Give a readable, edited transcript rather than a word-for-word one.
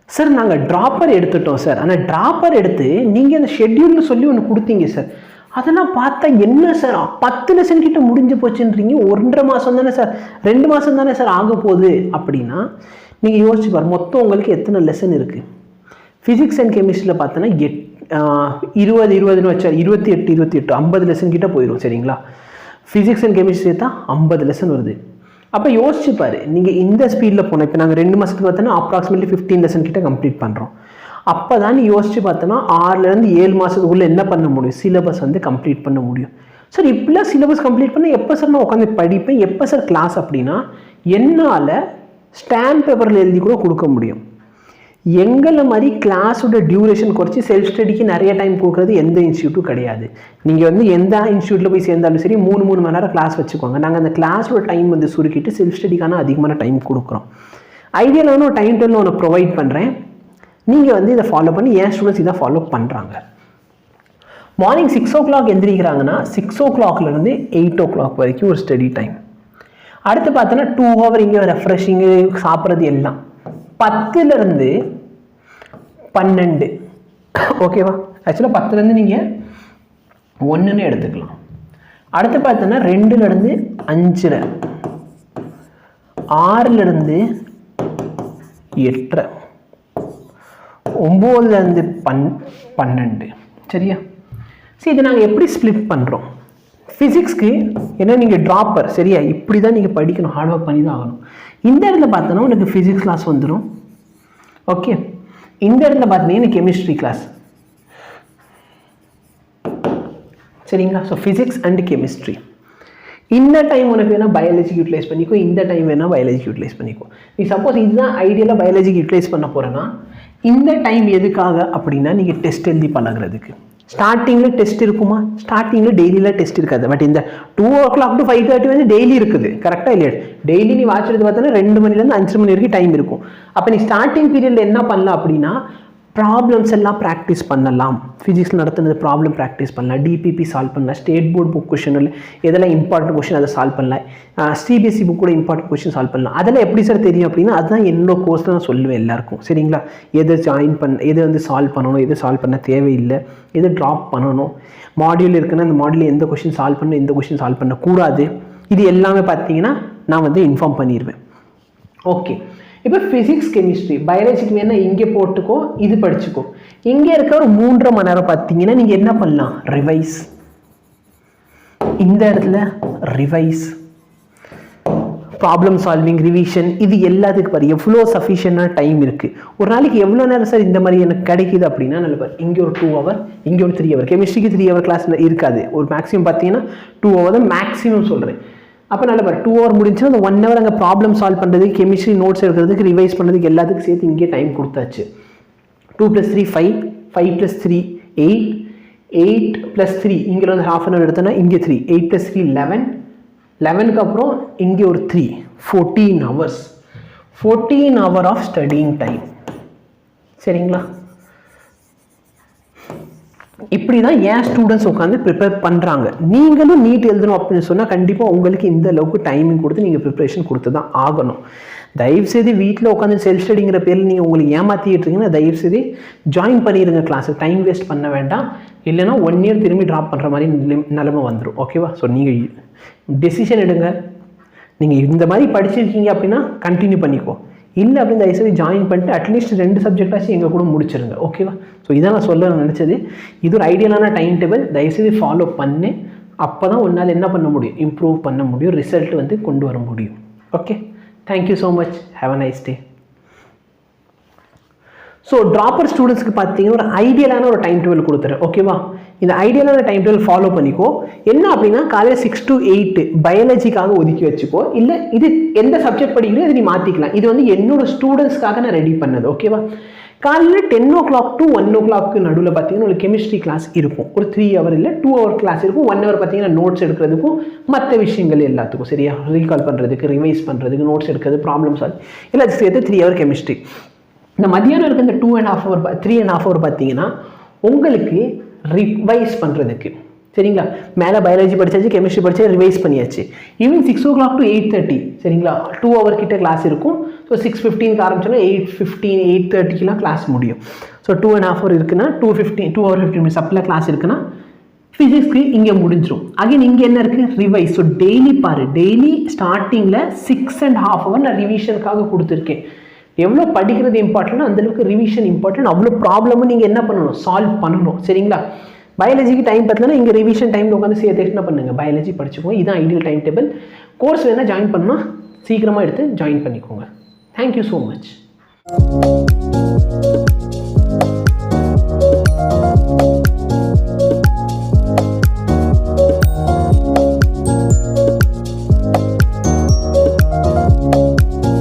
Sir நாங்கள் dropper எடுத்துட்டோம் sir, ஆனால் ட்ராப்பர் எடுத்து நீங்கள் அந்த ஷெட்யூல்னு சொல்லி ஒன்று கொடுத்தீங்க சார், அதெல்லாம் பார்த்தா என்ன சார் 10 லெசன் கிட்ட முடிஞ்சு போச்சுன்றீங்க, 1.5 மாதம் தானே சார், 2 மாதம் தானே சார் ஆக போகுது அப்படின்னா நீங்கள் யோசிச்சு பாரு, மொத்தம் உங்களுக்கு எத்தனை லெசன் இருக்குது? ஃபிசிக்ஸ் அண்ட் கெமிஸ்ட்ரியில் பார்த்தோன்னா 20 வச்சா 28 50 லெசன் கிட்ட போயிடும் சரிங்களா. ஃபிசிக்ஸ் அண்ட் கெமிஸ்ட்ரி தான் 50 லெசன் வருது. அப்போ யோசிச்சு பாரு, நீங்கள் இந்த ஸ்பீடில் போனோம். இப்போ நாங்கள் 2 மாதத்துக்கு பார்த்தோன்னா அப்ராக்சிமேட்லி 15 லெசன் கிட்ட கம்ப்ளீட் பண்ணுறோம். அப்போ தான் நீ யோசிச்சு பார்த்தோன்னா 6லேருந்து 7 மாதத்துக்குள்ளே என்ன பண்ண முடியும், சிலபஸ் வந்து கம்ப்ளீட் பண்ண முடியும். சார் இப்படிலாம் சிலபஸ் கம்ப்ளீட் பண்ண எப்போ சார் நான் உட்காந்து படிப்பேன், எப்போ சார் கிளாஸ் அப்படின்னா என்னால் ஸ்டாம்ப் பேப்பரில் எழுதி கூட கொடுக்க முடியும். எங்களை மாதிரி கிளாஸோட டியூரேஷன் குறைச்சி செல்ஃப் ஸ்டடிக்கு நிறைய டைம் கொடுக்குறது எந்த இன்ஸ்டியூட்டும் கிடையாது. நீங்கள் வந்து எந்த இன்ஸ்டியூட்டில் போய் சேர்ந்தாலும் சரி 3 மணி நேரம் கிளாஸ் வச்சுக்கோங்க. நாங்கள் அந்த கிளாஸோட டைம் வந்து சுருக்கிட்டு செல்ஃப் ஸ்டடிக்கான அதிகமான டைம் கொடுக்குறோம். ஐடியலான ஒரு டைம் டேபிள் ஒன்று ப்ரொவைட் பண்ணுறேன். நீங்கள் வந்து இதை ஃபாலோ பண்ணி என் ஸ்டூடெண்ட்ஸ் இதை ஃபாலோ பண்ணுறாங்க. மார்னிங் 6 o'clock எந்திரிக்கிறாங்கன்னா 6 o'clockலேருந்து 8 o'clock வரைக்கும் ஒரு ஸ்டடி டைம். அடுத்து பார்த்தோன்னா 2 hour இங்கே ரெஃப்ரெஷிங்கு சாப்பிட்றது எல்லாம் 10லேருந்து 12. ஓகேவா? ஆக்சுவலாக 10லேருந்து நீங்கள் 1ன்னு எடுத்துக்கலாம். அடுத்து பார்த்தோன்னா 2லேருந்து 5, 6லேருந்து 8, 9லேருந்து 12. சரியா? சரி, இதை நாங்கள் எப்படி ஸ்ப்ளிட் பண்ணுறோம்? ஃபிசிக்ஸ்க்கு ஏன்னா நீங்கள் ட்ராப்பர் சரியா, இப்படி தான் நீங்கள் படிக்கணும், ஹார்ட் ஒர்க் பண்ணி தான் ஆகணும். இந்த இடத்துல பார்த்தோன்னா உனக்கு ஃபிசிக்ஸ் கிளாஸ் வந்துடும். ஓகே, இந்த இடத்துல பார்த்தீங்கன்னா எனக்கு கெமிஸ்ட்ரி கிளாஸ் சரிங்களா. So physics and chemistry. இந்த டைம் உனக்கு வேணால் பயாலஜிக்கு யூட்டிலைஸ் பண்ணிக்கோ, இந்த டைம் வேணால் பயாலஜிக்கு யூட்டிலைஸ் பண்ணிக்கோ. நீ சப்போஸ் இதுதான் ஐடியலாக பயாலஜிக்கு யூட்டிலைஸ் பண்ண போகிறேன்னா இந்த டைம் எதுக்காக அப்படின்னா நீங்கள் டெஸ்ட் எழுதி பழகிறதுக்கு. ஸ்டார்டிங்கில் டெஸ்ட் இருக்குமா? ஸ்டார்டிங்கில் டெய்லியில் டெஸ்ட் இருக்காது. பட் இந்த 2 o'clock to 5:30 வந்து டெய்லி இருக்குது. கரெக்டாக இல்லையா? டெய்லி நீ வாட்ச் எடுத்து பார்த்தோன்னா 2 மணிலேருந்து 5 மணி வரைக்கும் டைம் இருக்கும். அப்போ நீ ஸ்டார்டிங் பீரியடில் என்ன பண்ணலாம் அப்படின்னா ப்ராப்ளம்ஸ் எல்லாம் ப்ராக்டிஸ் பண்ணலாம். ஃபிசிக்ஸில் நடத்துனது ப்ராப்ளம் ப்ராக்டிஸ் பண்ணலாம், டிபிபி சால்வ் பண்ணலாம், ஸ்டேட் போர்ட் புக் கொஷனில் எதெல்லாம் இம்பார்ட்டன்ட் கொஷின் அதை சால்வ் பண்ணலாம், சிபிஎஸ்சி புக் கூட இம்பார்ட்டன்ட் கொஷின் சால்வ் பண்ணலாம். அதெல்லாம் எப்படி சார் தெரியும் அப்படின்னா அதுதான் என்னோட கோர்ஸில் நான் சொல்லுவேன் எல்லாருக்கும் சரிங்களா. எது ஜாயின் எது வந்து சால்வ் பண்ணணும், எது சால்வ் பண்ண தேவையில்லை, எது ட்ராப் பண்ணணும், மாடியூல் இருக்குன்னா அந்த மாடியூல் எந்த கொஷின் சால்வ் பண்ணணும், எந்த கொஷின் சால்வ் பண்ணக்கூடாது, இது எல்லாமே பார்த்தீங்கன்னா நான் வந்து இன்ஃபார்ம் பண்ணிடுவேன். ஓகே, இப்போ ஃபிசிக்ஸ் கெமிஸ்ட்ரி பயாலஜிக்கு வேணால் இங்கே போட்டுக்கோ, இது படிச்சுக்கோ. இங்கே இருக்க ஒரு 3.5 மணி நேரம் பார்த்தீங்கன்னா நீங்கள் என்ன பண்ணலாம், ரிவைஸ். இந்த இடத்துல ரிவைஸ், ப்ராப்ளம் சால்விங், ரிவிஷன், இது எல்லாத்துக்கும் பாரு எவ்வளோ சஃபிஷியண்டான டைம் இருக்குது. ஒரு நாளைக்கு எவ்வளோ நேரம் சார் இந்த மாதிரி எனக்கு கிடைக்குது அப்படின்னா நல்ல பாரு, இங்கே ஒரு 2 hour, இங்கே ஒரு 3 hour. கெமிஸ்ட்ரிக்கு 3 hour கிளாஸ் இருக்காது, ஒரு மேக்ஸிமம் பார்த்தீங்கன்னா 2 hour தான் மேக்ஸிமம் சொல்கிறேன். அப்போ நல்ல பாரு 2 hour முடிஞ்சுன்னா அந்த 1 hour அங்கே ப்ராப்ளம் சால்வ் பண்ணுறதுக்கு, கெமிஸ்ட்ரி நோட்ஸ் எடுக்கிறதுக்கு, ரிவைஸ் பண்ணுறதுக்கு எல்லாத்துக்கும் சேர்த்து இங்கே டைம் கொடுத்தாச்சு. 2 + 3 5, 5 + 3 8, 8 + 3 இங்கே வந்து ½ hour எடுத்தோன்னா இங்கே 3, 8 + 3 11, 11க்கு அப்புறம் இங்கே ஒரு 3, 14 hours. 14 hour of studying time சரிங்களா. இப்படி தான் ஏன் ஸ்டூடெண்ட்ஸ் உட்காந்து ப்ரிப்பேர் பண்ணுறாங்க. நீங்களும் நீட் எழுதணும் அப்படின்னு சொன்னால் கண்டிப்பாக உங்களுக்கு இந்த அளவுக்கு டைமிங் கொடுத்து நீங்கள் ப்ரிப்பரேஷன் கொடுத்து தான் ஆகணும். தயவுசெய்து வீட்டில் உட்காந்து செல்ஃப் ஸ்டடிங்கிற பேரில் நீங்கள் உங்களுக்கு ஏமாற்றிட்டு இருக்கீங்கன்னா தயவுசெய்து ஜாயின் பண்ணிடுங்க கிளாஸு, டைம் வேஸ்ட் பண்ண வேண்டாம். இல்லைனா 1 year திரும்பி ட்ராப் பண்ணுற மாதிரி நிலைமை வந்துடும். ஓகேவா? ஸோ நீங்கள் டெசிஷன் எடுங்க. நீங்கள் இந்த மாதிரி படிச்சிருக்கீங்க அப்படின்னா கண்டினியூ பண்ணிக்கோ, இல்லை அப்படின்னு தயவுசெய்து ஜாயின் பண்ணிட்டு அட்லீஸ்ட் 2 சப்ஜெக்டாச்சும் எங்கள் கூட முடிச்சிருங்க. ஓகேவா? ஸோ இதான் நான் சொல்ல நினச்சது. இது ஒரு ஐடியலான டைம் டேபிள், தயவுசெய்து ஃபாலோ பண்ணு. அப்போ தான் உன்னால் என்ன பண்ண முடியும், இம்ப்ரூவ் பண்ண முடியும், ரிசல்ட் வந்து கொண்டு வர முடியும். Okay, thank you so much, have a nice day. So dropper ஸ்டூடெண்ட்ஸ்க்கு பார்த்தீங்கன்னா ஒரு ஐடியலான ஒரு டைம் டேபிள் கொடுத்துறேன். ஓகேவா? இந்த ஐடியலான டைம் டேபிள் ஃபாலோ பண்ணிக்கோ. என்ன அப்படின்னா காலையில் 6 to 8 பயாலஜிக்காக ஒதுக்கி வச்சுக்கோ, இல்லை இது எந்த சப்ஜெக்ட் படிக்கிறோம் இது நீ மாற்றிக்கலாம். இது வந்து என்னோட ஸ்டூடெண்ட்ஸ்க்காக நான் ரெடி பண்ணது. ஓகேவா? காலையில் 10 o'clock to 1 o'clock நடுவில் பார்த்தீங்கன்னா ஒரு கெமிஸ்ட்ரி கிளாஸ் இருக்கும். ஒரு 3 hour இல்லை 2 hour கிளாஸ் இருக்கும். 1 hour பார்த்தீங்கன்னா நோட்ஸ் எடுக்கிறதுக்கும் மற்ற விஷயங்கள் எல்லாத்துக்கும் சரியா, ரீகால் பண்ணுறதுக்கு, ரிவைஸ் பண்ணுறதுக்கு, நோட்ஸ் எடுக்கிறது, ப்ராப்ளம் சால்வ் எல்லாத்துக்கும் சேர்த்து 3 hour கெமிஸ்ட்ரி. இந்த மத்தியானம் இருக்க இந்த 2.5 hour 3.5 hour பார்த்தீங்கன்னா உங்களுக்கு ரிவைஸ் பண்ணுறதுக்கு சரிங்களா? மேலே பயாலஜி படிச்சாச்சு, கெமிஸ்ட்ரி படிச்சு ரிவைஸ் பண்ணியாச்சு. ஈவினிங் 6 o'clock to 8:30 சரிங்களா? 2 hour கிட்ட கிளாஸ் இருக்கும். ஸோ 6:15 ஆரம்பிச்சோன்னா 8:15 8:30 கிளாஸ் முடியும். ஸோ 2.5 hour இருக்குன்னா 2 hour 15 minutes அப்படிலாம் கிளாஸ் இருக்குன்னா ஃபிசிக்ஸ்க்கு இங்கே முடிஞ்சிடும். அகைன் இங்கே என்ன இருக்குது? ரிவைஸ். ஸோ டெய்லி பாரு, டெய்லி ஸ்டார்டிங்கில் 6.5 hour நான் ரிவிஷனுக்காக கொடுத்துருக்கேன். எவ்வளோ படிக்கிறது இம்பார்ட்டன்ட், அந்தளவுக்கு ரிவிஷன் இம்பார்ட்டன்ட். அவ்வளோ ப்ராப்ளமும் நீங்கள் என்ன பண்ணணும்? சால்வ் பண்ணணும். சரிங்களா? பயாலஜிக்கு டைம் பார்த்தீங்கன்னா இங்கே ரிவிஷன் டைமில் உட்காந்து சேர்த்து என்ன பண்ணுங்கள், பயாலஜி படிச்சுக்கோங்க. இதுதான் ஐடியல் டைம் டேபிள். கோர்ஸ் வேணால் ஜாயின் பண்ணால் சீக்கிரமாக எடுத்து ஜாயின் பண்ணிக்கோங்க. Thank you so much.